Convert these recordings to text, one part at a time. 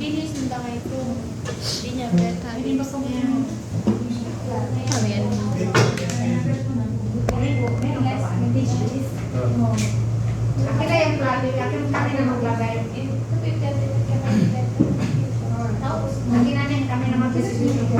Finish nung tangay ko. Hindi niya beta. Hindi ba kung yan? Ayan. Akin na yung plato. Akin kami na maglagay. Akin na din kami na magsisipin.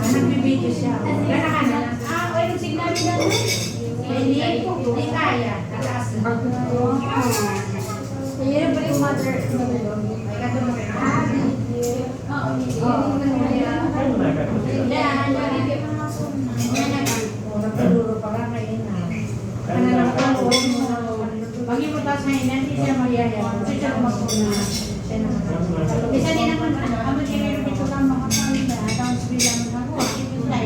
Nagbibideo siya. Walang signal na doon. Hindi kaya. Nataas na. Yan ba yung mother? Ay, katulog. Pag-iputas na yun, hindi siya magyaya. Kasi siya kumakuna. Isa din naman, ano din meron dito kang mga pamilya, tapos bilang ako,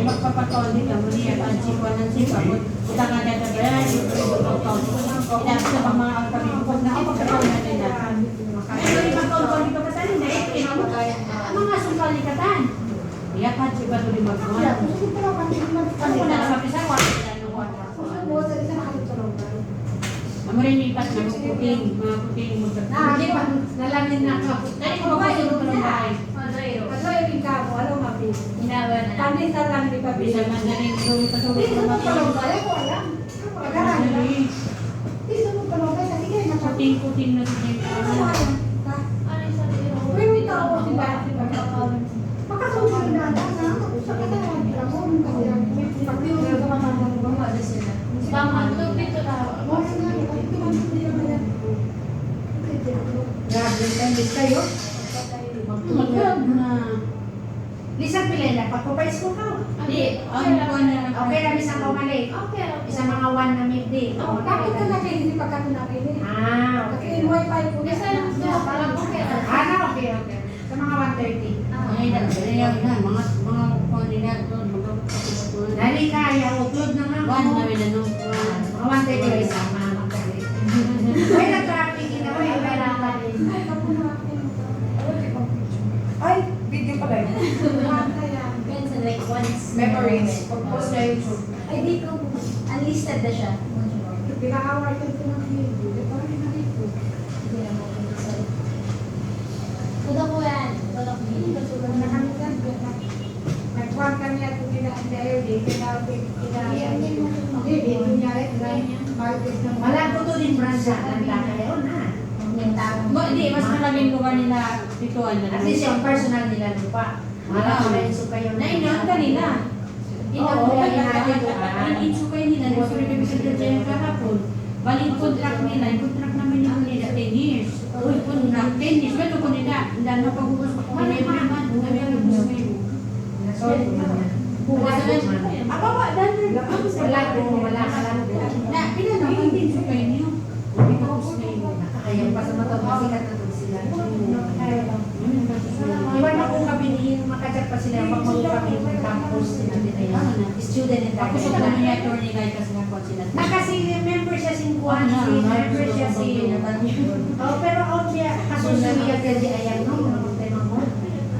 magpapatoli ka mo niya, ang sipa ng sipa, kita nga data ba yan, tapos sa mga pamilya, na ako pagkatawin natin na. Pero yung magpapatoli ka pa sa nila, mga sungkali ka tan. Iya pa, sipa tuloy magpapatoli. Ano ko na nakapisa, wala na Marinipat na kukuting, mga kuting mo sa nalamin na ka. Dali ko ba yung tulungan? Patuloy yung kabo, alam mo, Pis. Inawa na. Pandita lang di pa, Pis. Bisa man na rin yung pasulong Dito na mo mga palunggay, ako alam. Dito mo palunggay, kasi kayo na kuting-kuting na siya. Uy, may tao, diba? Makasusunod na ata, na ako. Sa katawan, ako, kasi pag-iusap ka mga bumada sila. Pamantog dito na. Grabe, tandis kayo. Magtulog na. Lisang pilay pagpapais ko ka. Hindi, ang buwan na. Okay lang isang kamali. Okay. Isang mga 1 na midday. Bakit ka na kayo hindi pagkatunapin eh? Okay. Kasi yung wifi po na Isa lang siya. Parang okay. Okay. Sa mga 1:30. Ay, dali lang na. Mga kukuha nila doon. Dali ka, upload na nga. One na rin ano. Mga 1:30 ay sama. Ay, nag-traffic na ba? Kailangan din. Ay, kapunapin. Ay, video pala yun. Like once. Memories. Pag-post na YouTube. Ay, di ko. Unlisted na siya. Pinaka-award ko ito ng video. Di pa rin nakito. Hindi na mo pinasal. Kuda ko yan. Kuda ko yan. Kasulong na kami dyan. Nag-work kami at pinaka-dayo. Di dito niya rin. Malabo to din branch na. Nanda kayo na. Hindi, mas malaking lugar nila pituan na. At least yung personal nila lupa. Malabo na yung suka yung Nainang kanila. Oo, Insukay nila. Nagsulit kami sa Jaya kahapon. Baling contract nila. Yung contract namin nila 10 years. Uy, contract 10 years. Ito ko nila. Hindi na paghugas pa. Hindi na naman. Sabi ang lubos mo yun. Sorry mo na. Abawa, dahil Wala ka lang. na, pinanong din sukay niyo. Because na yun. Nakakayaw pa sa mata. Masikat na to sila. Iwan na kung kami ni makajak pa sila pag mag-kami yung campus nila din. Student and Ako sa kanya niya, attorney guy kasi nga sila. na kasi member siya si Kuan, member siya si... Oh, pero out siya, kasusuliya ka di ayan, no? Tema mo.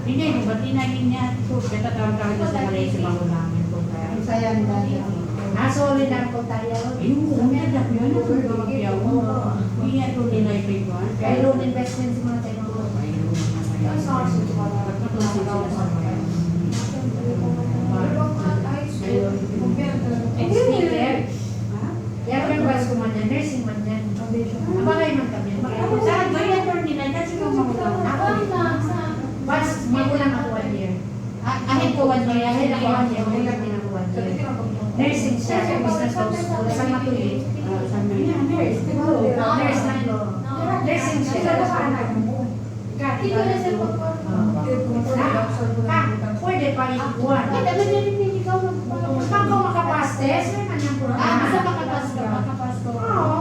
Hindi, ba't tinagin niya? Kaya tawag-tawag na sa Malaysia magulangan ko. Ang saya nila. Solid ang po tayo. Ayun, umiyak yun. Ano kung gumagyaw mo? Hindi attorney na ipigwan. Kaya loan investments mga tayo mo. Ang source ito pala. Ex-teacher. Yan ang bas ko man yan, nursing man yan. Abagay man kami. Saan ba yung attorney na? Kasi kung magulang. Ako din na. Bas, magulang ako 1 year. Ahit ko 1 year. Ahit ako 1 year. Magulang din ako 1 year. Nursing siya, sa business school, sa Matuloy. Sa mga nurse. Nurse na ito. Nursing siya. Dito na sa pagkakot. Pwede pa ikuan. Ay, dapat na rin din ikaw magpapalawag. Pag ko makapastes, may kanyang puro. Basta makapasko, makapasko. Oo.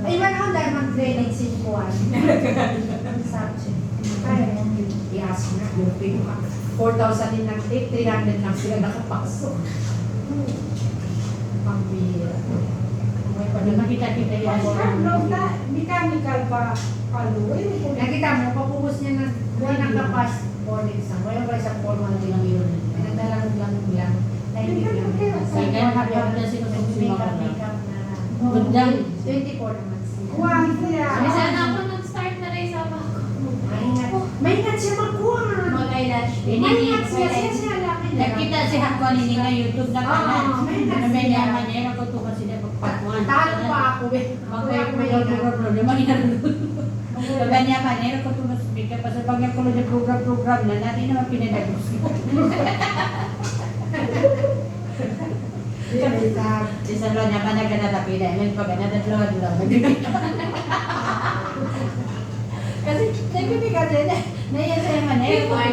Ay, wala akong dahil mag-drainage sin kuan. Subject. Ay, i-ask na. 4,000 din lang tip, 300 lang sila nakapasok. Pambira. Pag makita-kita yan. Mechanical ba? Palo. Nakita mo, papuhos niya na buwan nakapas boarding exam. Wala ba isang formal din ang yun? Pinagdalang lang. Kaya kaya kapag na sinusok si Makeup Mama. na. Good job. 24 naman siya. Kuwang siya. Sana ako nag-start na rin sa bako. Maingat siya magkuha. Mag-eyelash. Maingat siya siya laki na. Nakita si Hakwan ini nga YouTube na kanan. Oo, may Ano nasa ba siya. naman niya? Ako to kasi na pagpatuan. Talo pa ako eh. Mag-program. Lumayan. Kaganya man, ako to mas bigyan pa sa pagyan ko ng program na natin naman pinadagos. Isa lo niya pa nagkanatapila. May pagkanatapila lang. Kasi nagbibigat din. Naiyan sa'yo man eh. Before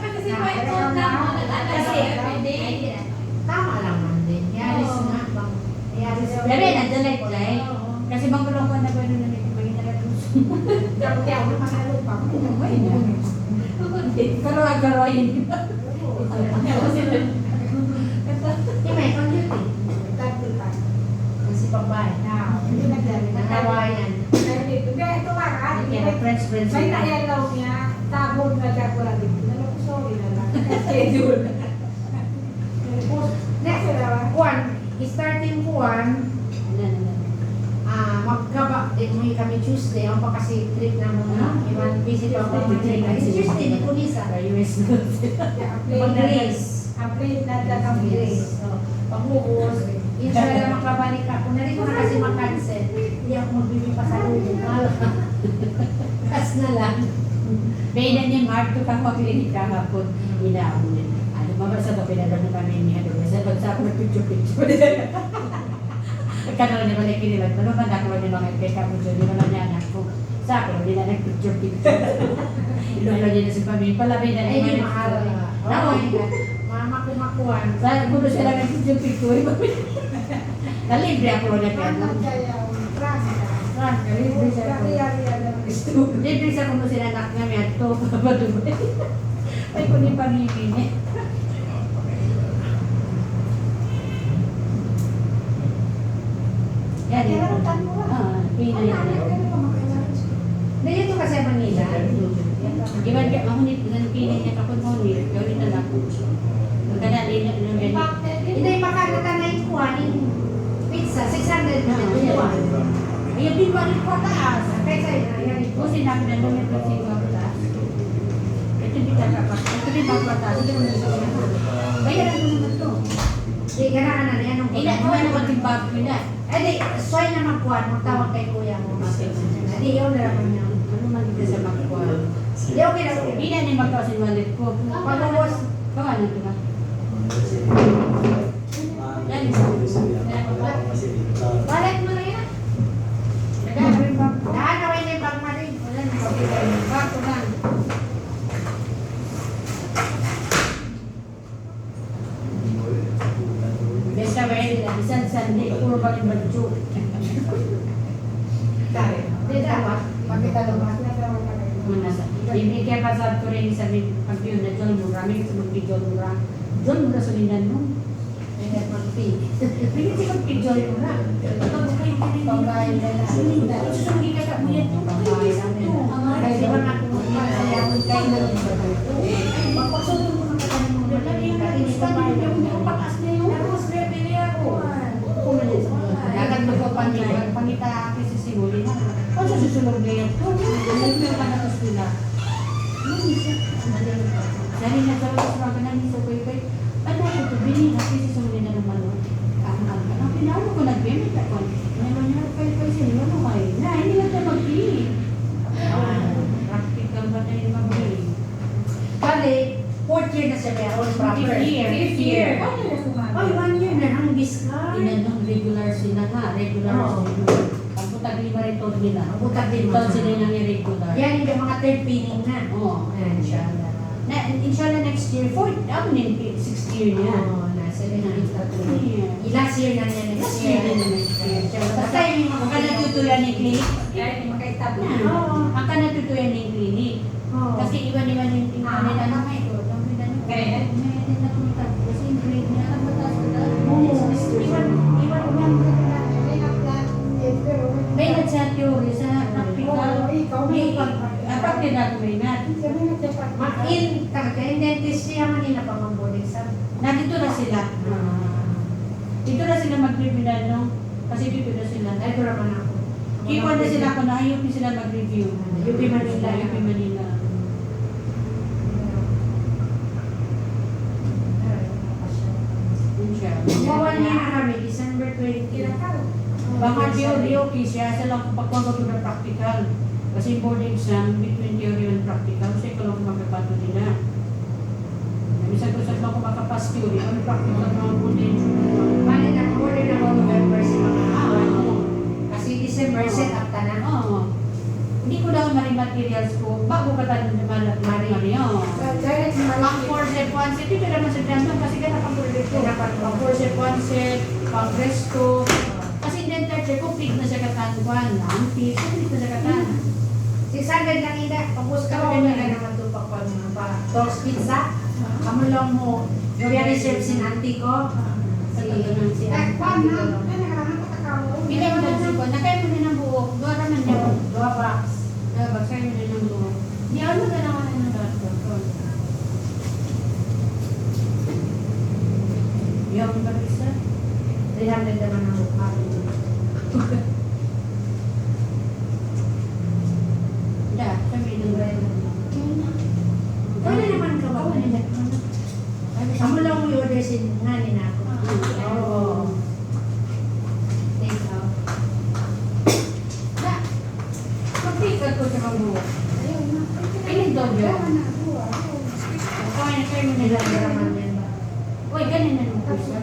kasi may phone na ako. Kasi, everyday. tama lang man din. Yaris nga. Yaris. Pero nandiyan like like. Kasi bang kulong ko na gano'n na maging nalagus. Dapat ako makalo pa. Karoy-karoy. May computing. Dapat pa. Kasi pagbahay. Now, hindi nagdali. Nakawayan. Ito ba ka? Kaya friends. May naialaw niya, tabog na gagawin dito. Sorry na lang. Schedule. Next na ba? Kuan, starting kuan, may kami Tuesday, ang pa kasi trip na muna. Iwan visit pa ako ng Tuesday, ni Kunisa. US Pag-grace. Upgrade na dyan ang Pag-grace. Pag-uus. Inshallah makabalik ako. Narito na kasi makancel. Hindi ako magbibig pa sa lubong. Kas na lang. Beda niya Mark to kang maklinik kahapon. Inaunin. Ano ba ba sa kapinadam na kami niya doon? Sa pagsapo ng picture-picture. Kano naman ay kinilag. Ano ba nakuha ni mga kay Kapucho? Di naman niya anak ko. Sa ako, hindi na nag-picture-picture. Ilolo niya na si Pamil. Palabay na Ay, naman. di mahal. Ako, Mama kumakuan. sa kuno sila nag-picture-picture. Nalibre ako na kaya. Libre sa kuno sila anak namin at to. Ay, kunin pamilya niya. Yan, yan. Pina yan. Dito kasi Manila. Iwan ka, mahunit, nanpili niya kapag mahunit, gawin na lang. Magkana, Hindi makakata na yung kuhan, yung pizza, 600 na kuhan. ayun din ba rin pataas? Kaysa yan, Kung sinabi na lumit ng siguro pataas. Ito din kakapas. Ito din ang pataas. Ito din ang pataas. Bayaran mo naman ito. Di ganaan na yan. Ila, kung ano ang timbag nila. Eh di, soy na magkuhan, magtawag kay kuya mo. Di, yun na naman niya. Ano man dito sa magkuha? Di, okay na. Hindi na niya magkawasin wallet ko. Pagkakos, Kawa na ito ba? Yan. balik mo na yan. Daan, away na yung bag mo rin. Wala na. Bago lang. Besta ba yun? Isang Sunday, puro ba yung badyo? Di, dapat. Pagkitalabas na daw ka Muna sa ibigay pa sa ko rin sa kampiyon na John Mura. May sa mag-John Mura. John Mura sa lindan mo. May mag-pay. Bigyan si mag-John Mura. Ito mo kayo Pambayan na lang. Susungi ka ka mo yan. Kasi di ba nakakasayawin kayo na rin ba ito? Mapagsunod mo ng katanin mo. Dali yung nag-study yung pakas na yun. Dagat mo ko pangita kasi siguri na. Ano susunod na yan? Ano yung panakas nila? Dali na sa labas mga ganang isa ko yung ano ko ito, binila kasi susunod na naman. Ang pinalo ko nagbimit ako. Ngayon niya, kayo sila ano kayo? Na, hindi na tayo mag-pili. Practical ba tayo mag-pili? Bali, 4th year na siya kaya all proper. Fifth year. Ay, 1 year na lang sila ha, regular Oo. sila. Ang putag lima rin to nila. Ang putag lima. Ito sila yung irregular. Yan yung mga third pinning na. Oo. Ayan, inshallah. Inshallah next year, sixth year niya. Oo, nasa rin ang itatuloy. Yeah. Last year na niya next Next year. year na next year. Basta yung mga Ang ka natutuyan ni clinic. Dahil makaitab na. Oo. Ang ka natutuyan ni clinic. Oo. Kasi iwan-iwan yung tingnan nila na may ito. Kaya? Kasi yung grade niya, ang mataas ko na. Iwan May nag-sa theory sa practical. May practical may nat. Mag-in talaga, yung dentist siya manila pa mag-boarding sa. Nandito na sila. Dito na sila mag-review no? Kasi dito na sila. Ito naman ako. Kiwa na sila kung na-ayop sila mag-review. UP Manila. UP Manila. Bawa niya Inshallah. na kami, December 20. Baka theory okay siya, sa lang pagpapagod na practical. Kasi board exam, between theory and practical, siya ikaw lang magkapato nila. Minsan ko sa mga makapas theory, ang practical mga board exam. Bali na, order na ako November sa mga Oo. Kasi December set up ka na. Oo. Hindi ko daw maring materials ko, bago ka tayo na Mario. Pang 4 set 1 set, dito naman sa Granton kasi ka napag-order ko. Pang 4 set 1 set, pang resto. Kasi dental check, complete na siya katan. Lampi, complete na siya katan. 600 lang ina, tapos ka Oo. na naman ito pa pa mga pa. Toast pizza, kamo lang mo. Yung reserve si auntie ko. Si auntie ko. Bigay mo lang ko, nakaya mo din ang buhok, doon naman niya. Dua box. Bagsay mo din ang buhok. Di ano na lang ako ng doctor. Yung barista. 300 naman ang mukha. Da, sabi ng Pwede naman ka ba? Kamo lang mo i-order si nani na ako. Oo. Take out. Da, mag-pick ko sa mga buhok. Ayun daw yun. Okay, nakaya mo nila. Nilagaraman yan ba? Uy, ganun na nung pusa.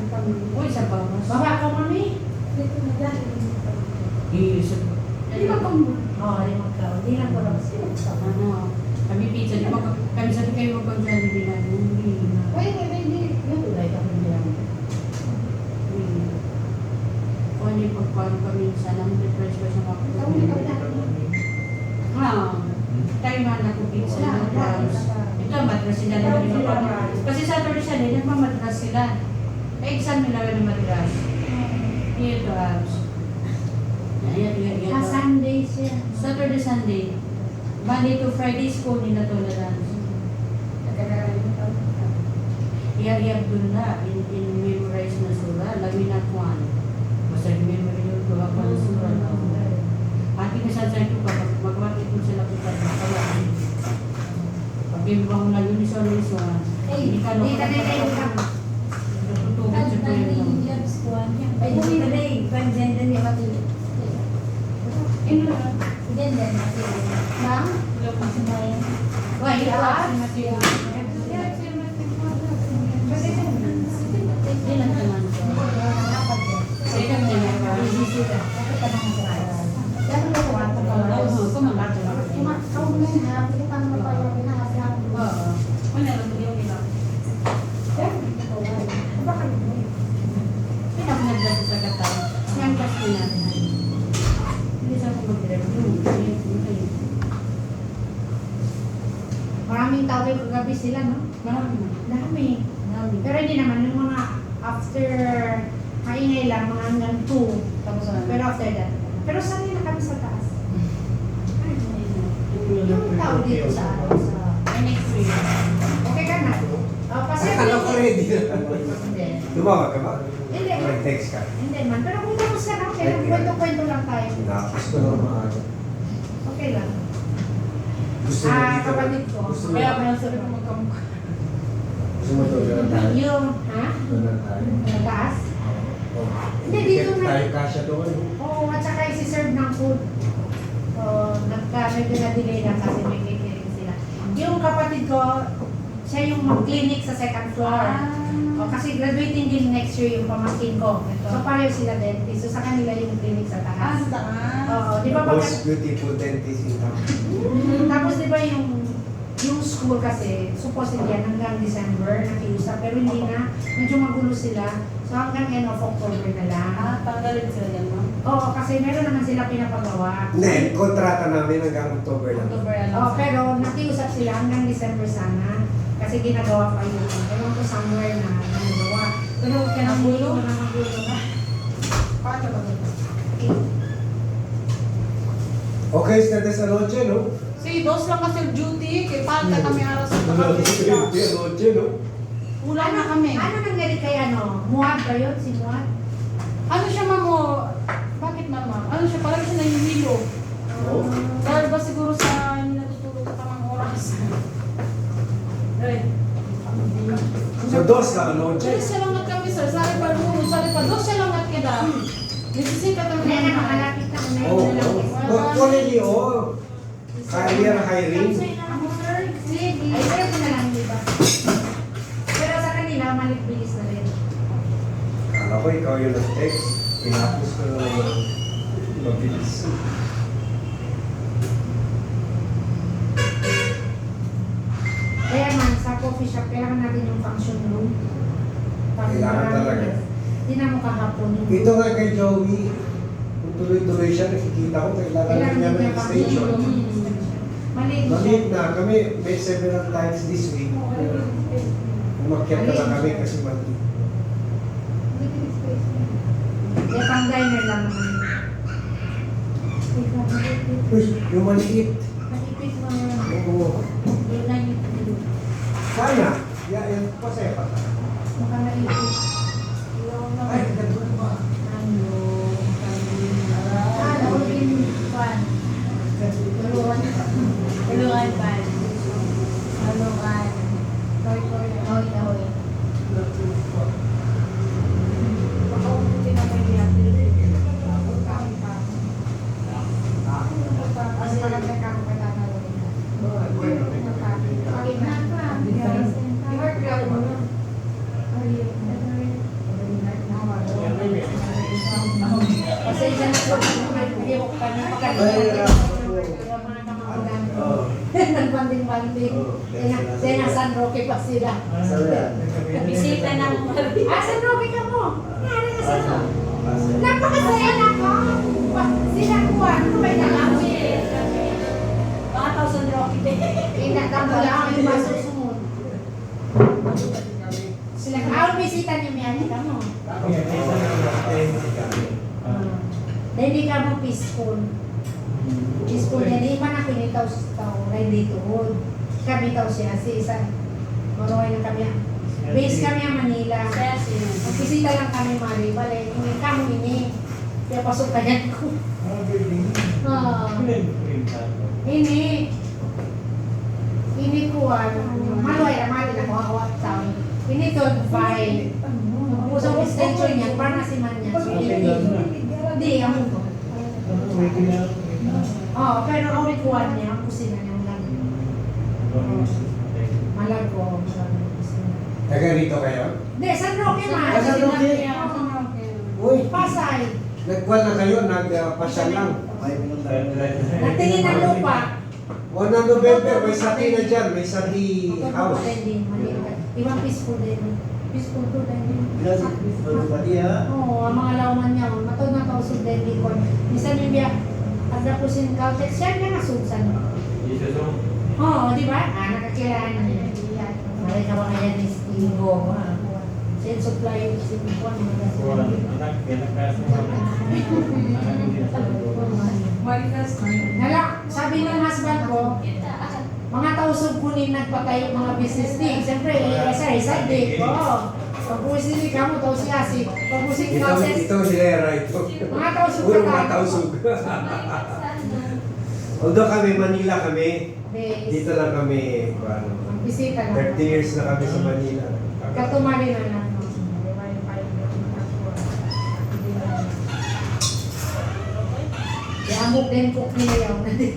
Uy, sa bawas. Baba ka mami? Iisip. Di ba kung... Oo, limang ka. Di lang ko lang siya. Ano, kami pizza, di ba kami sabi kayo mag-control nila. Hindi na. Tulay ka mo nilang. Kung ano yung pagpano kami sa namin, depress ko sa mga tayo man ako pizza ng crowds. Ito, matras sila naman yung mga. Kasi sa Thursday din, nagmamatras sila. Exam nila ng matras. Ito, abs. Sa Sunday siya. Saturday, Sunday. Monday to Friday, school nila tolerance. Iyab dun na, in memorize na sura, lagi na kuwan. Basta memory yung tuwa ko ng sura na. At pinasasay ko pa, magwatit mo sila ko pa, makawin. Pag ibang na yun, isa-isa. Hindi ka Di ka na yung Tutugod sa kwento. Ay, di ka na yung pang-gender ni Mati. Gender Mati. Ma'am? Why, ah? Ilan naman ko? Ilan naman ko? Oo, kumakas. Oo. Wala lang ito yung ilang. Pinapagdala sa katay. Yan kasi natin. Hindi sa ako mag-review. Maraming tao yung kagabi sila, no? Marami. Dami. Pero hindi naman, yung mga after maingay lang, mga hanggang 2. Tapos ano? Pero after that. Pero sanay na kami sa taas. Yung tao dito sa Ay, next week. okay ka na? Kasi Akala ko ready na. Hindi. Tumawag ka ba? Hindi. Nag-text ka? Hindi man. Pero kung tapos ka na, okay lang. Kwento-kwento lang tayo. Tapos ko na maaga. Okay lang. Gusto mo dito? Kapatid ko. Gusto mo? Kaya pa lang sabi ko magkamukha. Gusto mo to? Ganun tayo? Yung, ha? Ganun tayo. Taas? Oh. Hindi, dito na. Tayo kasya doon. Oo, at saka isi-serve ng food. So, medyo na-delay lang kasi may catering sila. Yung kapatid ko, siya yung mag-clinic sa second floor. O, kasi graduating din next year yung pamangkin ko. So pareho sila dentist. So sa kanila yung clinic sa taas. Oo, di ba Most beautiful dentist in town. tapos di ba yung school kasi, supposedly yan hanggang December nakiusap, pero hindi na, medyo magulo sila. So hanggang end of October na lang. Tanggalin sila yan, ma'am. Oo, kasi meron naman sila pinapagawa. Hindi, kontrata namin hanggang October lang. Oo, pero nakiusap sila hanggang December sana. Kasi ginagawa pa yun. Ewan ko somewhere na ginagawa. Pero huwag ka na magulo na. Paano ba ito? Okay, status sa noche, no? Si dos lang kasi duty, kay palta kami aras sa Wala pagkakita. noche, no? Wala na kami. Ano nangyari kay ano? Muad ba yun? Si Muad? Ano siya, mamo? Bakit, mama? Ano siya? Parang siya nahihilo. Oo. Dahil ba siguro sa hindi natutulog sa tamang oras? So, dos ka noche. Dos siya lang at kami, sir. Sari pa rin, sari pa. Dos siya lang at kita. Nagsisika kami Hindi na, naman. makalapit na. Oo. Quality, oh. Career hiring. Ako, sir. Sige. Ay, pero ko na lang, di ba? Pero sa kanila, malit-bilis na rin. Kala ko ikaw yung nag-text. Pinapos ko na mabilis. Kaya man, sa coffee shop, kailangan natin yung function room. Kailangan talaga. Hindi na mo kahapon. Ito nga kay Joey, kung tuloy-tuloy siya, nakikita ko, kailangan niya ng extension. Maliit siya. Maliit na kami, may several times this week. Umakyat na lang kami kasi maliit. Kaya pang diner lang naman. Uy, yung maliit. Malipit mo na. Oo. Yun lang yung tulo. Sana. Yan, pasaya pa. Mukhang malipit. Ay, nagkatuloy ba? Ano? Laging pan. Tulungan pan. Tulungan. Hoy, hoy. Mas maganda ka kung patatalawin ka. Bakit na? I-work out mo na. Pasensya na po. Nag-iwak pa na pagkakita. Nagbanding-banding. Sina San Roque pa sila. Bisita na ako. San Roque ka mo? Nari na San Roque. Napakasaya na ko. Sila kuha. Ano ba yung alam? Mga 1,000 rocket eh. Inatamo lang yung masusunod. Sila ka. Bisita ni Miani ka mo. Dahil di ka mo peaceful. Peaceful niya. Di man ako nitaw sa tao. Ray dito. Kami tao siya. Si isa. Maruhay na kami. Base kami ang Manila. Kaya sino? Magbisita lang kami, Mari. Bale, hindi kami ini. Kaya pasok kayan ko. Ini. Ini ko, maluhay na mali na ko awat tao. Ini to, fine. Pusong extension niya, parang nasiman niya. So, hindi, amo to. Oo, pero ang rikuan niya, ang kusina niya, malago. Taga rito kayo? Hindi, San Roque man. San Roque? Uy, Pasay. nagkuhan na kayo, nagpasyal lang. Nagtingin ng lupa. O na November, may sati na dyan, may sati house. Ibang peaceful din. Peaceful to din. Oo, ang mga lauman niya, matod na kausog din likod. Minsan yung biya, ada po sin Caltex, siya nga nasugsan. Oo, di ba? Nakakilala niya. Mali ka ba kaya ni Steve? Sin supply yung sinikon. Nala, sabi ng husband ko, mga tausog kunin nagpatay mga business thing. Siyempre, isa-isa din. Oo. Pag-usin ka mo, tao siya si. Pag-usin ka Ito si Lera, ito. mga tausog Puro ka mga tausog. Although kami, Manila kami, dito lang kami, ano, Bisita lang. 30 years na kami sa Manila. Katumali na lang. No? Yamuk din po nilayaw na din.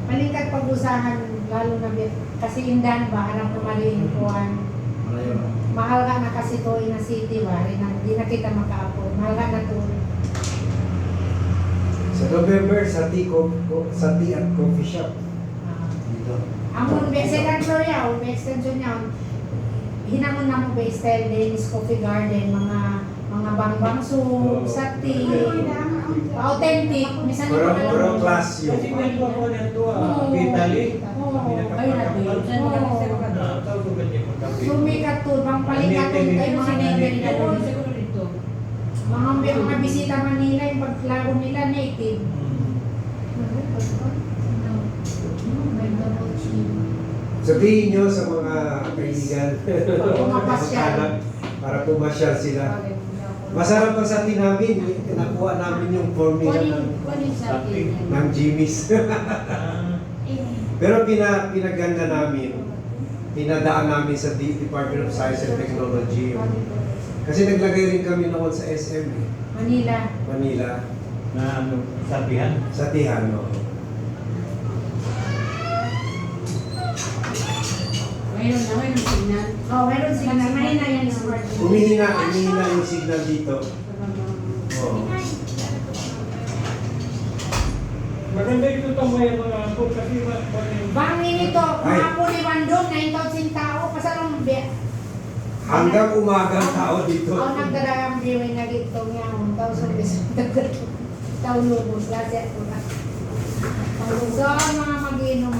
Palingkad pag-usahan, lalo na Kasi indan ba, harap kumaliin kuhan. Mahal ka na kasi to in a city ba, hindi na kita maka-afford. Mahal ka na to. Sa November, sa tea at coffee shop. Dito. Amon be second floor ya, o be extension niya. Hinamon na mo be style Dennis Coffee Garden, mga bangbang soup, sa tea, authentic, misan Parang class yun. Kasi may po ako nito, Oo. Italy. Ay, natin. Saan ka nagsirukan? sumikat to, bang palikatong tayo mga neighbor Siguro na siguro dito. mga bisita Manila, yung paglaro nila native. Sabihin nyo sa mga kaibigan, Pumapasyal. para pumasyal sila. Masarap pa sa tea namin, nakuha namin yung formula Kunin sa akin. ng Jimmy's. Pero pinaganda namin, pinadaan namin sa Department of Science and Technology. Kasi naglagay rin kami noon sa SM, Manila. Manila, Na ano, sabihan. sa Tihano. Mayroon signal. Oh, meron sila. Mahina yan smart. Humihina yung signal dito. Oh. Maganda ito itong may mga po kasi Bangin ito, kahapon ni Bandong, 9,000 tao, pasalong be. Hanggang umagang tao dito. Ako nagdarayang biwin na dito niya, 1,000 pesos. Taon lubos, kasi ako na. So, mga mag-inom.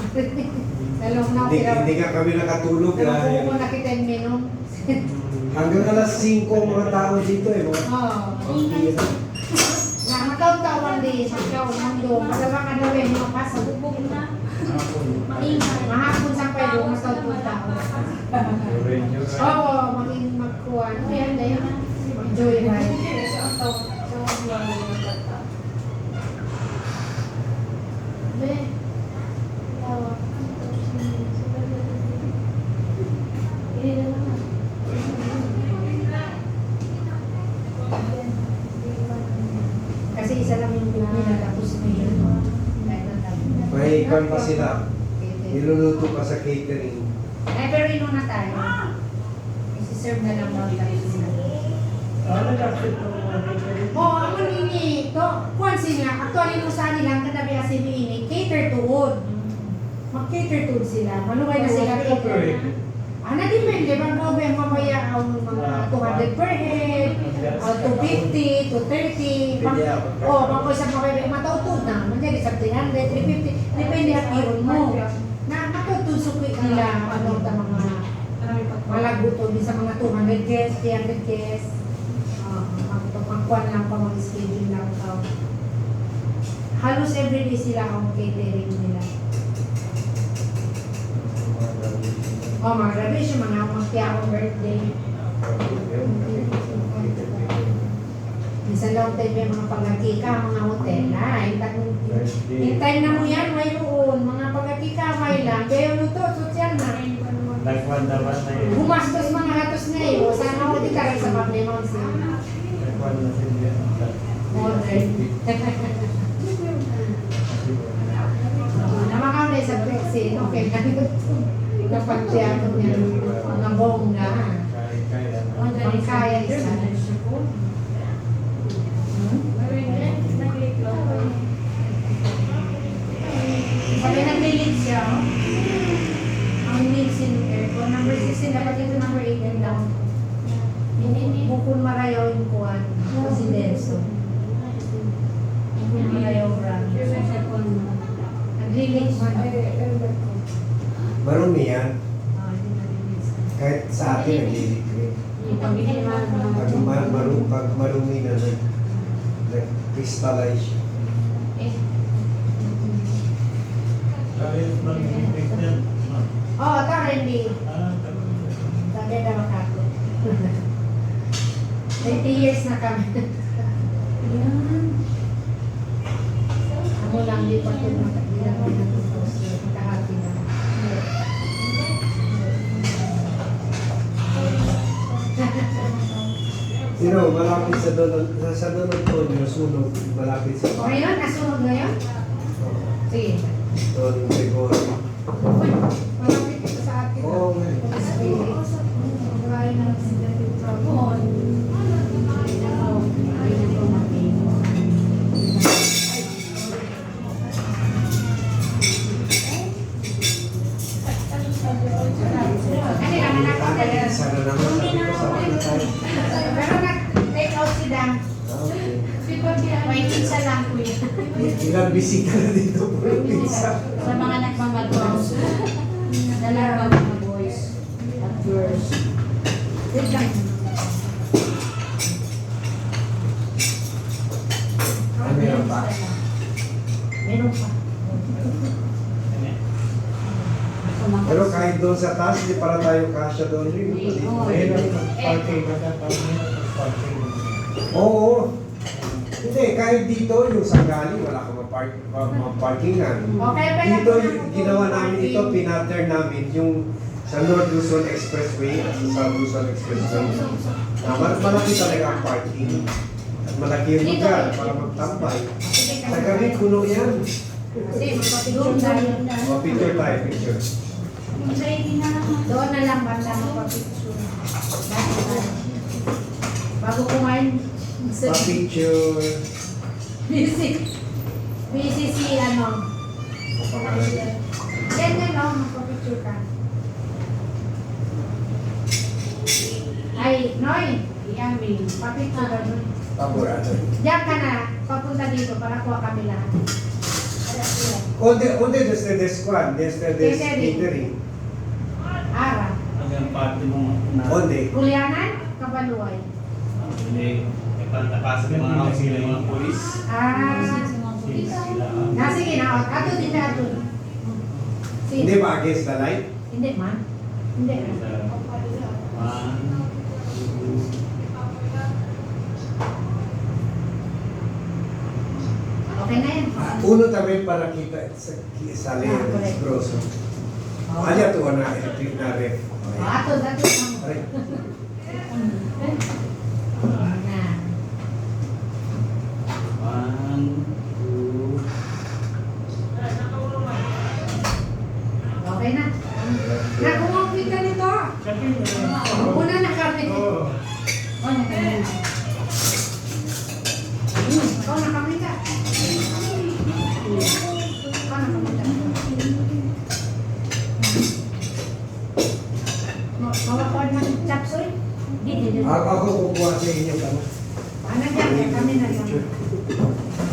Dalawang na Hindi nga kami nakatulog. Dalawang ko nakita yung minom. Hanggang alas 5 mga tao dito eh. Mga Oo. Na, mataon-tawan din, ikaw, mundo. Masalang ka daw yung mga kasa. Mahapon sa pwede, mataon tao. Oo, maging magkuhan. Ayan, ayan. Enjoy life. Kasi isa lang yung nila, tapos may yun. may ikan pa sila. Niluluto pa sa catering. Ay, pero inom na tayo. Isi-serve na lang daw tayo sila. Oo, ako nini. Kuhan siya, actually mo sa nilang katabi kasi ini, cater to wood. Mag-cater to wood sila. Maluway na sila cater. Depende. Bang gawin mamaya ang mga 200 per head, 250, 230. Bang ko isang mabebe, matautod na. Manjari sa 300, 350. Depende ang iron mo. Na matutusok nila ano ta mga malaguto din sa mga 200 guests, 300 guests. Magkuhan lang pa mag-schedule lang ka. Halos everyday sila ang catering nila. Mga graduation, mga magkiyakong birthday. Minsan lang tayo may mga pagkakika, mga hotel. Hintay na mo yan, mayroon. Mga pagkakika, may lang. Kaya luto, social na. Nagwandawan na yun. Humastos mga hatos ngayon. Sana ako di karay sa Paglimon sa Nagwan na sila. modern. Namakawalay sa Brexit. Okay na ito. Napagtiyato niya. Mga bongga. Ang kaya isa. Pag nag-delete siya, ang needs in aircon, number 16, dapat ito number 8 and down. Bukod marayaw yung kuwan, kasi denso. Bukod marayaw brand. Nag-delete man. Marumi yan. Kahit sa atin, nag-delete. Pag marumi na nag-crystallize siya. Oo, tara hindi. Sabi na makako. 20 years na kami. Ako lang, di pa ito nakatilang ko na ito. Kahati na. Malapit sa Don Antonio, sunog, malapit sa bahay. Ngayon, nasunod ngayon? Sige. Don Gregorio. Uy, malapit ito. tayo. Pero nag-take out si Dan. Okay. May pizza lang kuya. Ilang bisita na dito po yung pizza. Sa mga nagmamatos, dalawa mga boys at girls. Wait lang. Ah, meron pa? Meron pa. Pero kahit doon sa taas, hindi para tayo kasya doon rin. Ayun ang parking. Parking. Oo. Hindi, kahit dito, yung Sangali, wala ka maparkingan. Okay, pala Dito, po yung ginawa namin ito, pinatter namin yung sa North Luzon Expressway at sa South Luzon Expressway. Malaki talaga ang parking. At malaki yung lugar para magtambay. Sa gabi, puno yan. Kasi magpapicture tayo. O, picture tayo, picture. Doon na lang banda magpapicture. Bago kumain. Pa-picture. Busy si ano. Ganyan no, magpapicture ka. Ay, Noy, yummy. Papicture ka doon. Paborado. Diyan ka na, papunta dito para kuha kami lahat. Onde desde deskuan, desde catering. Ara. Hanggang party mo na. Onde? Kulianan, Kabaluay. Hindi. May pantapasa ng mga sila yung mga polis. Ah, Sila. sige na. Ato din na ato. Hindi ba against the light? Hindi man. Hindi. One, two, Okay na yan. Uno también para kita sale correct. grosso. Allá tuvo una electric na ref. Ato, ato. Ay, one, two. Okay na. Nakumapit ka nito. Una na kami. Oo. Oh, na kami. Ikaw na kami ka. Ikaw na kami ka. Mawapod ng chapsoy? Hindi. ako kukuha sa inyo kamo. Ano dyan? Kami na lang.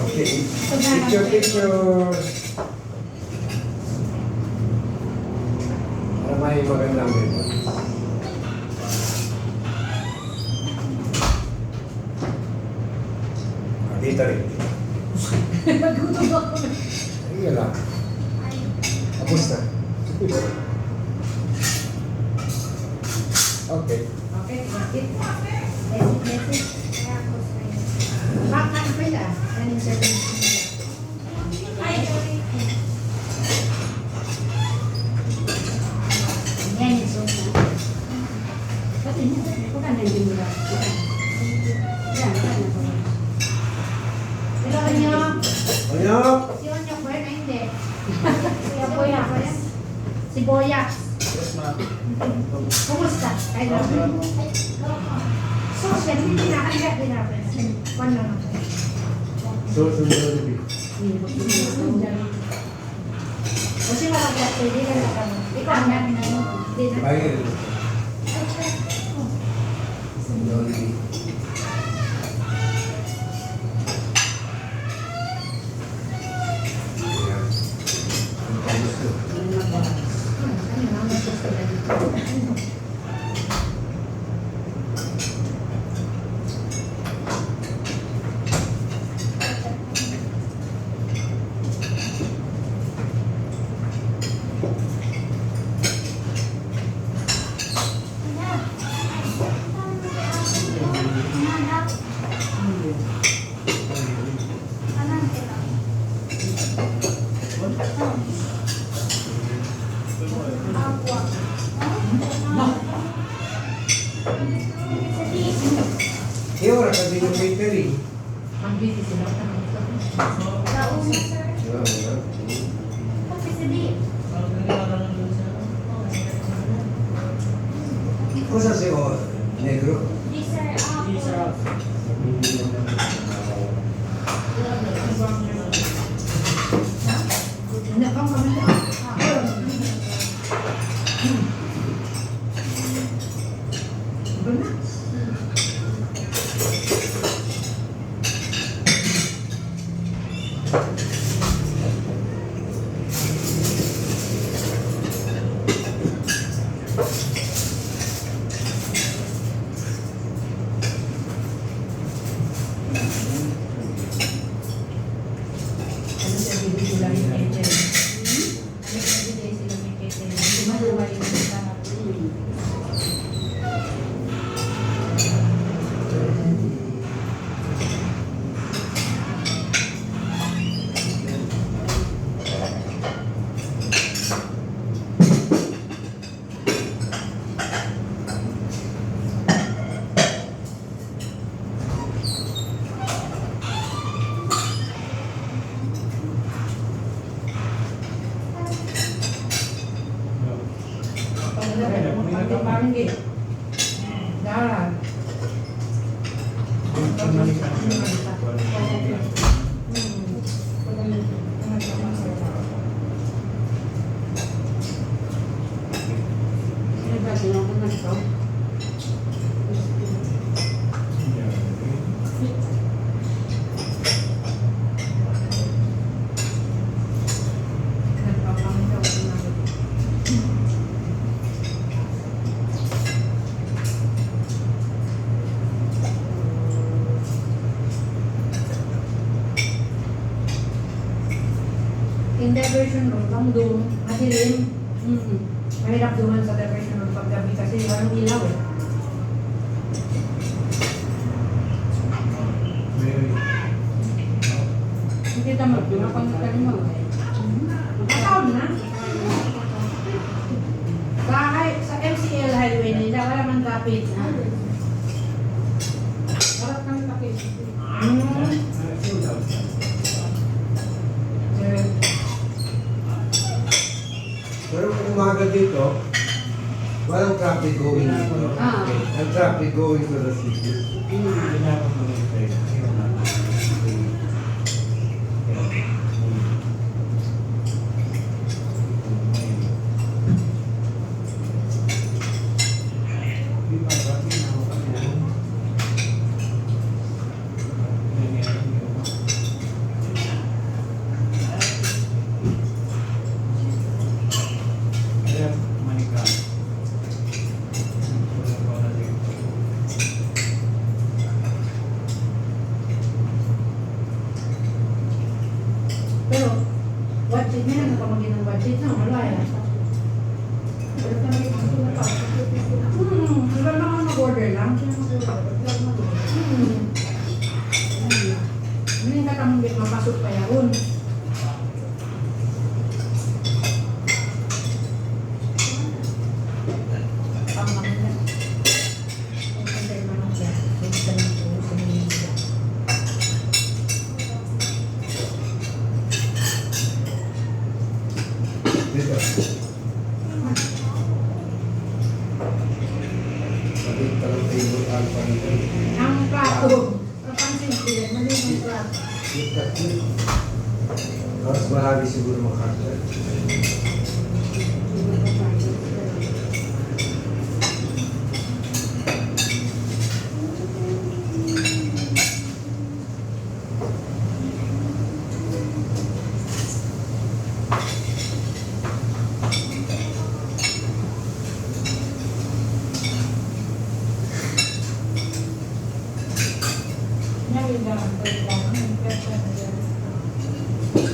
Okay. Picture. Para may magandang memories. Dito rin. Nagutom ako. Sige lang. Tapos na. Okay. Okay, bakit? Blessed. Bakit ano pala? Kanin sa yan, so na. Pati na, ako ka nang dimula. Yan, yan ako. Pero ano, Onyok! si Onyok ba na hindi? Si Boya. Si Boya. Yes, ma'am. Kumusta? Kaya lang. So, siya, hindi nakaligat din natin. One lang ako. Susunod. Kasi malaglat ko, hindi ka nakano. Ikaw ang namin na yun. Hindi na. Bye. Susunod. Ano nga, mas gusto na dito. Eh, ora kasi yung catering. Ang busy sila. Cosa se o negro? Hindi ka kami. Ba na? Ano ba, tinawag na ito? Nagpapangitaw ko na. In diversion room, ang doon, madilim. Mahirap duman sa diversion room paggabi kasi walang ilaw eh. Hindi ka mag-doon ako nagkalim mo. Mataon na. Bahay, sa MCL highway nila, wala man traffic. Wala kang traffic. Pero kung umaga dito, walang traffic going dito. Ah. Ang traffic going to the city. Pero, budget na lang, napamagin ng budget na, wala eh. Wala naman mag-order lang. Hindi ka tamang bit mapasok pa yun. Dito. Sabi talang table alpha nito. Ang plato, napansin ko yan, mali yung plato. Mas marami siguro makakita.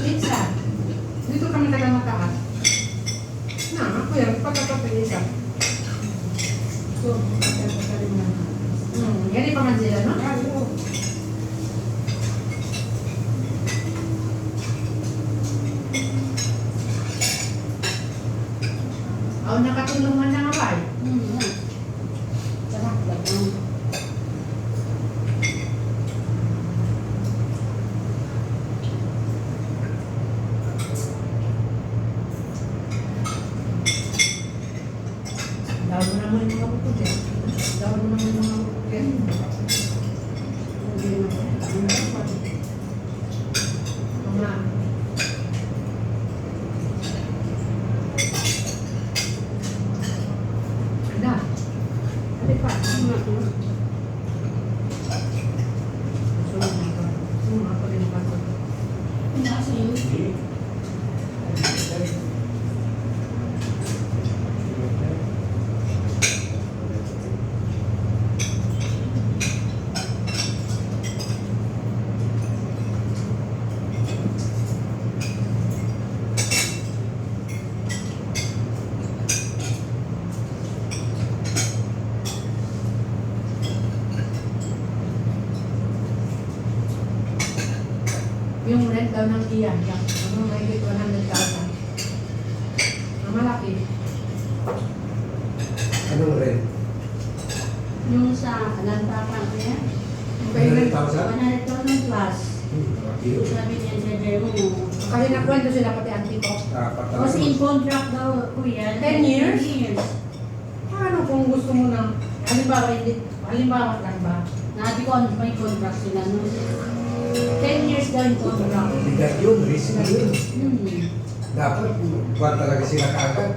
Pizza. Dito kami taga mataas. Na, ako yan, pagkakapilisa. So, yan pa man sila, no? Oh, nakatulungan na nga ba eh? Sarap lang. Daw mo naman yung mga bukod eh. Daw mo naman yung mga bukod eh. Mga Ada. Ada pa. Semua apa yang dipakai? Nasa iyo. Yung rent daw ng iyan, ano, may 100,000. Ang malaki. Anong rent? Yung sa lantapan niya, 100,000? 100,000 plus. Kilo. Sabi niya sa Jero mo. Kasi nakwento sila pati auntie ko. Kasi in contract daw, kuya. 10 years? 10 years. Paano kung gusto mo na, halimbawa lang ba, Nabi ko ano may contract sila no. 10 years daw yung contract. Bigat yun, risk yun. Dapat, kuwan talaga sila kaagad.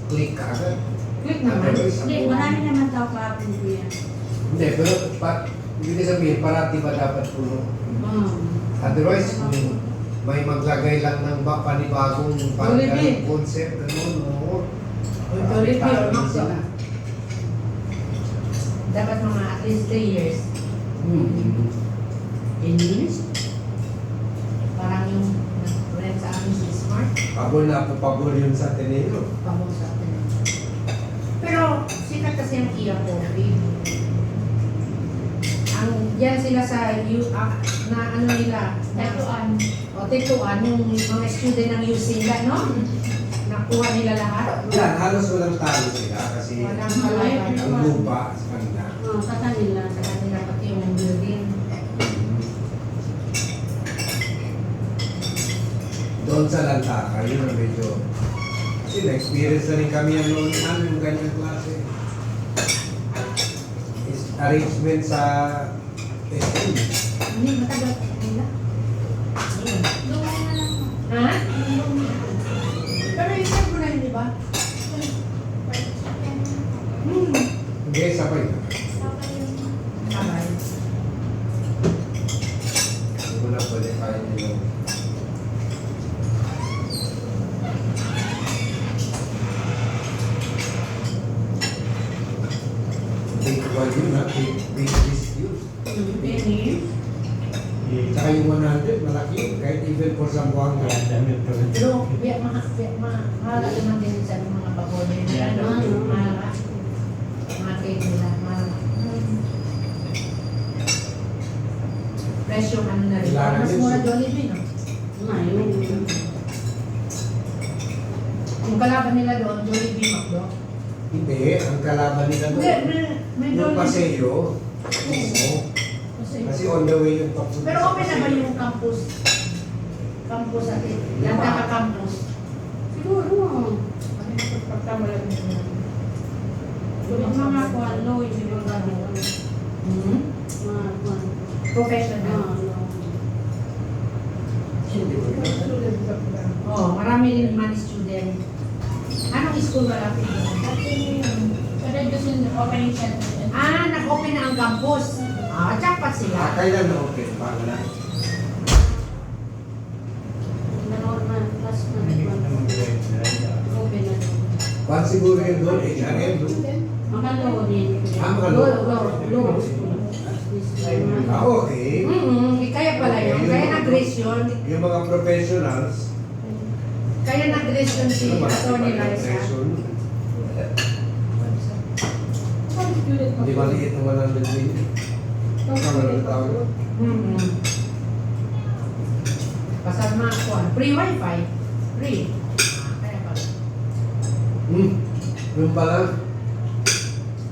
Click kaagad. Quick naman. Hindi, marami naman tao kahapon ko yan. Hindi, pero hindi sabihin, parati ba dapat puno? Otherwise, kung may maglagay lang ng panibagong Jollibee. concept, ano, no? Jollibee or Apektado Macdo. sila. Dapat mga at least 3 years. Hmm. 10 years? Parang yung nag-rent sa amin si Smart. Pabor na pabor yun sa Ateneo. Pabong sa atin. Pero sikat kasi ang Kia Coffee. Yan sila sa na ano nila, Tatuan. o tituan, yung mga student ng UCLA, no? Nakuha nila lahat. Yan, halos walang talo sila kasi Walang kalay. ang lupa sa kanila. Sa kanila. Sa kanila pati yung building. Doon sa Lantaka, yun ang medyo... Kasi na-experience na rin kami yan noon, yung ganyang klase. Is arrangement sa SM. Hindi, matagal nila. Lumay na lang. Ha? Pero isip mo na yun, di ba? Hindi, sabay na. Sabay. Hindi mo na pwede kaya nila. Big one yun ha, big risk yun. Penny. Tsaka yung 100, malaki yun. Kahit even for some one Kaya dami pa rin. Pero, mahala naman din sa mga pagode nila, Yeah, no? no. Mahala. Mga cake nila, mahala. Presyo, ano na rin. Kailangan Mas yun, mura so- Jollibee, no? Ngayon. Yung kalaban nila doon, Jollibee, Macdo. Hindi, ang kalaban nila Hindi, doon. may Yung Jollibee. paseo, oo. Kasi on the way yung papunta Pero sa open na ba paseo. yung campus? Campus natin. Yan ka campus. Siguro. Ano yung pagkamulat nila? Yung mga kuwan, low, siguro kami. Mga kuwan. Professional. Hindi ko na. Oh, marami rin naman student. Anong school wala pinto? Pero gusto nyo, opening center. Ah, nag-open na ang campus. Ah, jackpot sila. Kailan na okay? Paano na? Nanood na, last na Hindi ko naman direct na rin. open na doon. Paano siguro yun doon? HRM doon? Mga low din. Mga Low, low. low. Okay. Kaya pala yun. Kaya nag-grace yun. Yung mga professionals, Kaya nag-grace yun si ano ba? Atty. Liza. Hindi maliit ng 100 million. Kamalong tao. Kasama ako. Free wifi. Free. Kaya pala. Yung pala,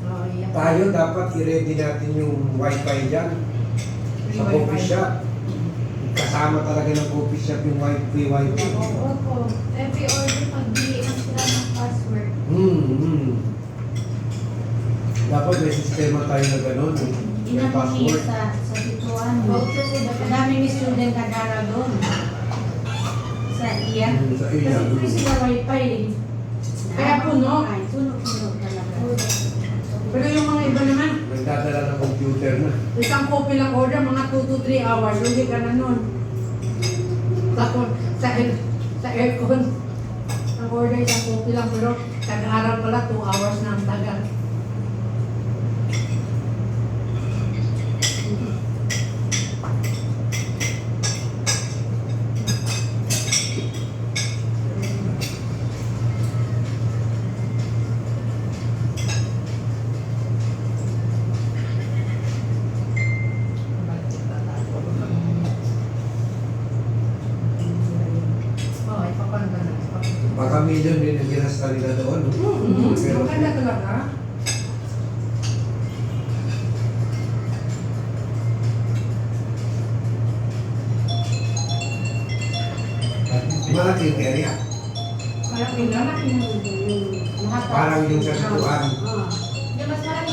Oh, iya. tayo dapat i-ready natin yung wifi dyan. Free Sa wifi. coffee shop. Kasama talaga ng coffee shop yung wifi. Opo. Every order, mag-delete lang sila ng password. Dapat may sistema tayo na gano'n. May Inano niya password. sa situan. Voucher po ba? Madaming student nag-aaral doon. Sa iya. Sa iya. Kasi free sila wifi eh. Kaya puno. Ay, puno talaga. Pero yung mga iba naman, Nagdadala ng computer na. isang coffee lang order, mga 2 to 3 hours. Lugi ka na nun. Tapos, sa aircon. Ang order isang coffee lang, pero tag-aral pala 2 hours na ang tagal. Oh, ipapan ka na. Baka million din ang ginasta nila doon. Pero Maganda talaga. malaking area. Parang yung lalaki yung lahat. Parang yung sa situan. Ah. Di mas marami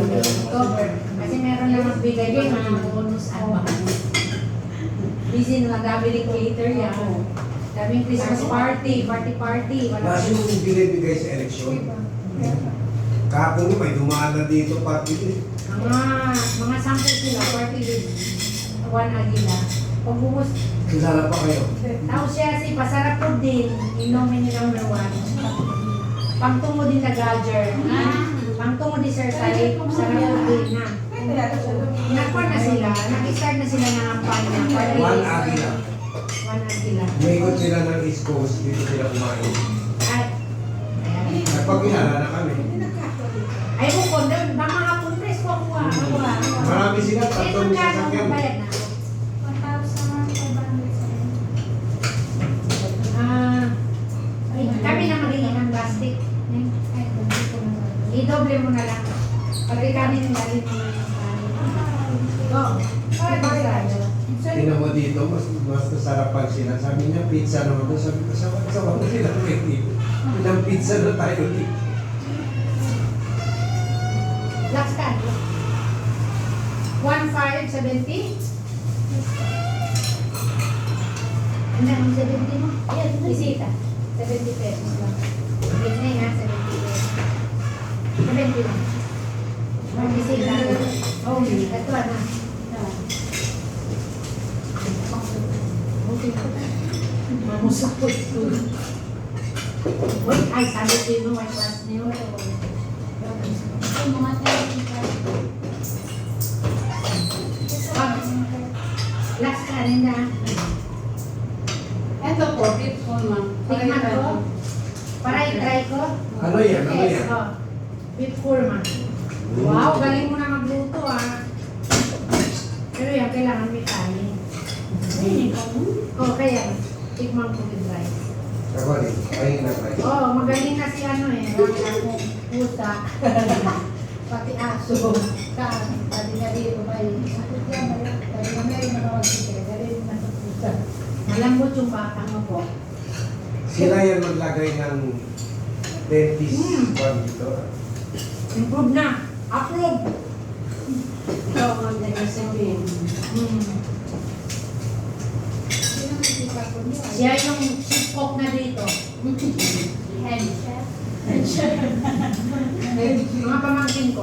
October. Kasi meron na magbigay din ng bonus at busy na dami ng cater yan. Daming Christmas party. Wala Last yung binibigay sa eleksyon. Kahapon may dumaan na dito pati. mga sample sila, party list. Juan Aguila. Pagbuhos, Kilala pa kayo. tapos siya si Pasarap po din, inomin ni number 1. Pangtungo din na Gager. Pangtungo din Sir Salih, Pasarap po din na. Nagpon na sila, nag-start na sila ng kampanya. Juan Aguila. Juan Aguila. Umikot sila ng East Coast, dito sila kumain. At, Nagpakilala na kami. ay mo ko, baka hapon presko ako. Marami sila, Eh, tatlong magkano sasakyan. bayad na? 1,500. Kami na magiging ng plastic. I-doble mo na lang. Pati kami nang galing mo na yung kanin. Oo. Ay, bakit? Tingnan mo dito, mas nasarapan sila. Sabi niya, pizza naman doon. Sabi ko, sa wala nilang pwede. Ilang pizza na tayo dito. Lux card. 1,570? Ano ang 70 mo? Yan, bisita. 70 pesos lang. Hindi nga, 70 pesos. 70 lang. May bisita. Oh, ito na. Mamusapot ko. Uy, ay, sabi ko yun, may class niyo. Yung mga technical. Lux card, hindi na. Ito po, tips ko ma'am. Tikman ko. Para i-try ko. Ano yan? Ano yan? Oh. Beef kurma. Wow, galing mo na magluto ah. Pero yan, kailangan may kanin. Oh, kaya, tikman ko with rice. Ako rin, ayun na tayo. Oh, magaling na si ano eh. Wala akong pusa. Pati aso. Pati nga dito kayo. Sakit yan, pati nga meron na nakawagpite. Galing na sa pusa. Malambot yung batang mo po. Sila yan maglagay ng dentist one dito. Improve na. Approve. Ikaw ang nag-sabihin. Yun ang nakita ko niya. Siya yung chief cook na dito. Head chef. Mga pamangkin ko.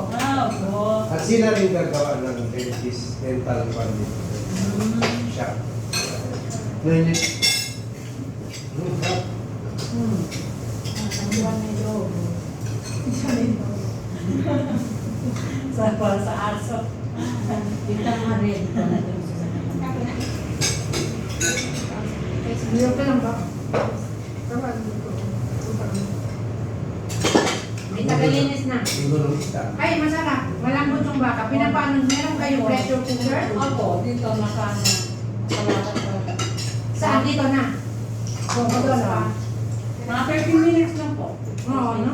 At sila rin gagawa ng dentist dental one dito. Shop. Ngayon yun. Ang medyo. Sa aso. Kita nga red ko na doon sa sakit. Meron ka lang ba? May tagalinis na. Linggo ng isda. Ay, masarap. Malambot yung baka. Pinapaano, meron kayong pressure cooker? Opo, dito nakano. Salamat po. Saan dito na? Kung ito na. Mga 30 minutes lang po. Oo, no?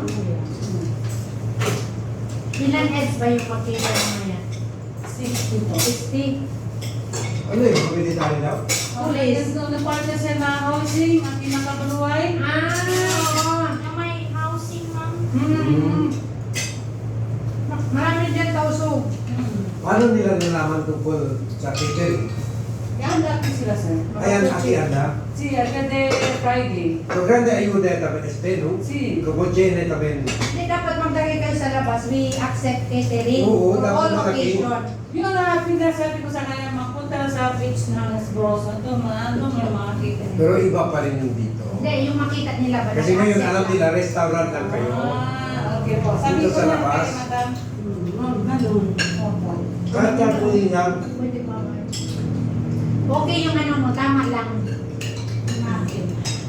Ilan heads ba yung makita mo yan? 60 po. 60? Ano yun? Pwede tayo daw? Police. Nung naparte sa na housing, ang kinakabaluay. Ah, oo. May housing, ma'am. Marami dyan tausog. Paano nila nalaman tungkol sa catering? Yan dati sila, sir. Ayan, aquí anda. Sí, acá de Friday. So, grande ayuda también este, no? Sí. Como llene también. Hindi dapat magdagay kayo sa labas. We accept catering Oo, for dapat all malaki. occasion. Yung nga, pinasabi ko sa kanya, mapunta sa beach ng Las Brosas. Ito, may mga catering. Pero iba pa rin yung dito. Hindi, yung makita nila ba? Kasi ngayon, accept alam lang. nila, restaurant lang kayo. Ah, okay po. Sabi Dito ko sa lang labas. kay madam. Ganun. Opo. Kahit yan po yan, Pwede pa ba? Okay yung ano mo, tama lang.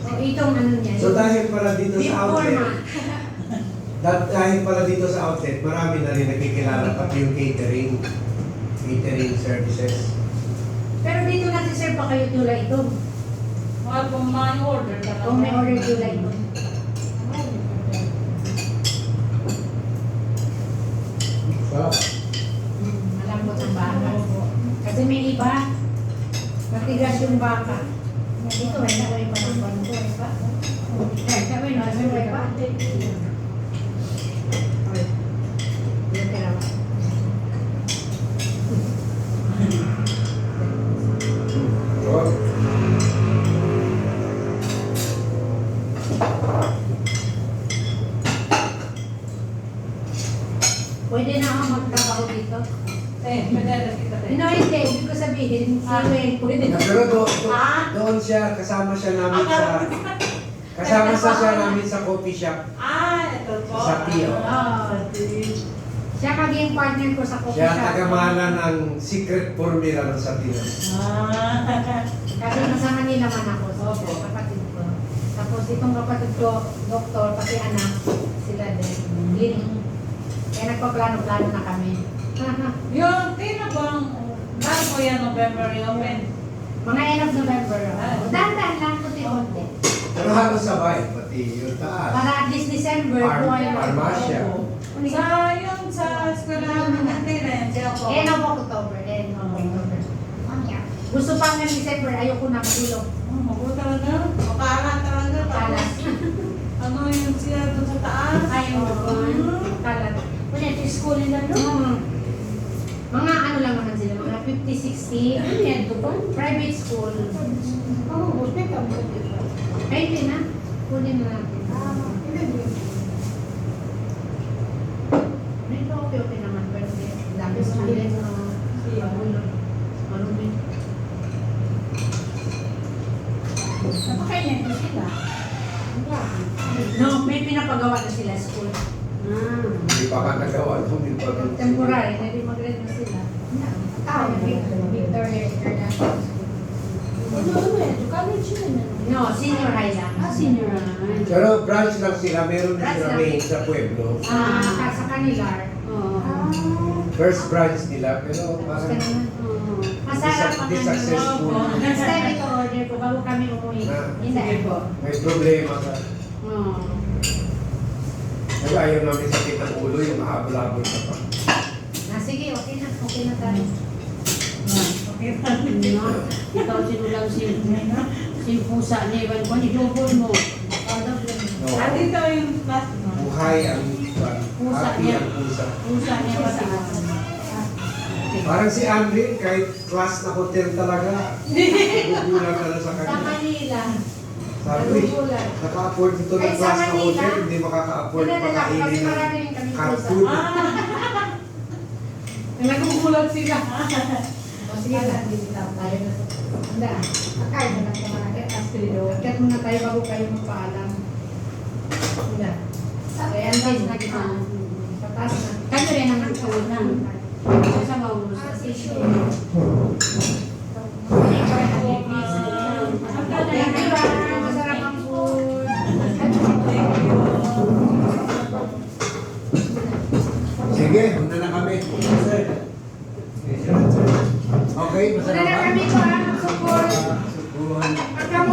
O itong ano niya. so dahil pala dito sa outlet, format. dahil pala dito sa outlet, marami na rin nakikilala pati yung catering services. Pero dito natin sir pa kayo tulay ito. Mga kung may order ka Kung may order tulay ito. Sarap. Malambot ang baka. Kasi may iba, matigas yung baka. Dito, may nagawin pa ng bangko, eh pa? Eh, sabi na, sabi pa. Yung tira mo. Oh. Pwede na ako magtrabaho dito. Eh, pwede na kita tayo. No, hindi. Ibig ko sabihin, si Wayne, pwede na. Pero doon siya, kasama siya namin sa coffee shop. Ah, ito po. Sa Tio. Oo. Siya maging partner ko sa coffee Siya shop. tagamana ng secret formula ng Satino. Ah. Kasi nasa Manila man ako. Opo. Kapatid ko. Tapos itong kapatid ko, doktor, pati anak, sila din. Kaya nagpaplano-plano na kami. Yung tinabang, bago yan November i-open. Mga end of November. Dahan-dahan lang, kunti-kunti. Pero halos sabay, pati yung taas. Para at least December, buhay na. Farmasya. Sa yung sa eskwela ng rin, siya po. End of October. End of October. Gusto pa ng December, ayoko na matulog. Mabuti talaga. Makala talaga. Kalat. Ano yung siya doon sa taas? Ayaw ko. Kalat. Wala, ito school nila doon. Mga ano lang naman sila, mga 50, 60. Ano yan to po? Private school. Oo, buti ka, buti ka. Ay, hindi na. Kunin na natin. Dito okay naman, pero dami student na marumi. Napakainin ko sila. No, may pinapagawa na sila school. Hindi pa ka nagawa, hindi pa rin. Temporary, hindi mag-rent na sila. Victor International School. Ano yan? College yun. No, senior high lang. Senior high. Pero branch lang sila, meron din Branch sila lang. main sa Pueblo. Sa kanila. First branch nila, pero parang Masarap ang Successful. Next time ito order ko bago kami umuwi. Hindi. Sige po. may problema ka. Kasi ayaw namin sakit ang ulo, yung mahabol-habol ka pa. Sige, okay na tayo. Okay. Ikaw sinulang si pusa niya, iwan ko, idubol mo. No. Ah, dito yung class mo. Buhay ang happy niya. ang pusa. Pusa niya ba sa Parang si Andre, kahit class na hotel talaga, gugulang ka na sa Sa kanya. Manila. Sabi, Nagugulan. naka-afford ito ng Ay, sa class na Manila. hotel, hindi makaka-afford Kasi pakainin marami ng rin kami cat pusa. food. Nagugulat sila. O sige lang, bibitaw tayo na. Handa. Akain mo lang sa mga kastrido. Akyat muna tayo bago kayo magpaalam. Handa. Kaya ang na kita. Patas na. Kayo rin ang nagtuloy na. Sa maus. Tissue. Masarap ang food. Sige, una na kami. Okay, Wala masarap na ba? kami ko, support. Subuhan. Pagka mo